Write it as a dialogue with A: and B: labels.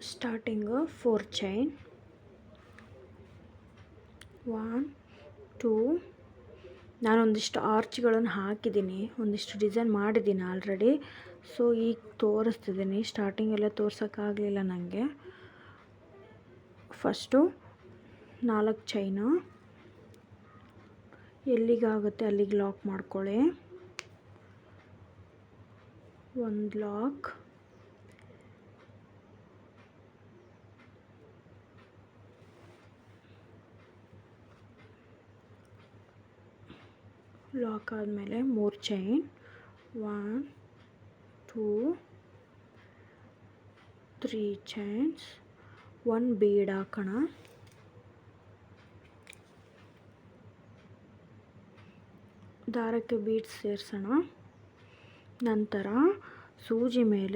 A: Starting 4 chain, 1 2. ನಾನೊಂದಿಷ್ಟು ಆರ್ಚ್ಗಳನ್ನು ಹಾಕಿದ್ದೀನಿ, ಒಂದಿಷ್ಟು design ಮಾಡಿದ್ದೀನಿ ಆಲ್ರೆಡಿ. ಸೊ ಈಗ ತೋರಿಸ್ತಿದ್ದೀನಿ. ಸ್ಟಾರ್ಟಿಂಗೆಲ್ಲ ತೋರ್ಸೋಕ್ಕಾಗಲಿಲ್ಲ ನನಗೆ. ಫಸ್ಟು 4 ಚೈನು ಎಲ್ಲಿಗಾಗುತ್ತೆ ಅಲ್ಲಿಗೆ ಲಾಕ್ ಮಾಡ್ಕೊಳ್ಳಿ. 1 ಲಾಕ್, ಲಾಕ್ ಆದಮೇಲೆ 3 ಚೈನ್, 1 2 3 ಚೈನ್ಸ್, 1 ಬೀಡ್ ಹಾಕೋಣ. ದಾರಕ್ಕೆ ಬೀಡ್ಸ್ ಸೇರಿಸೋಣ. ನಂತರ ಸೂಜಿ ಮೇಲೆ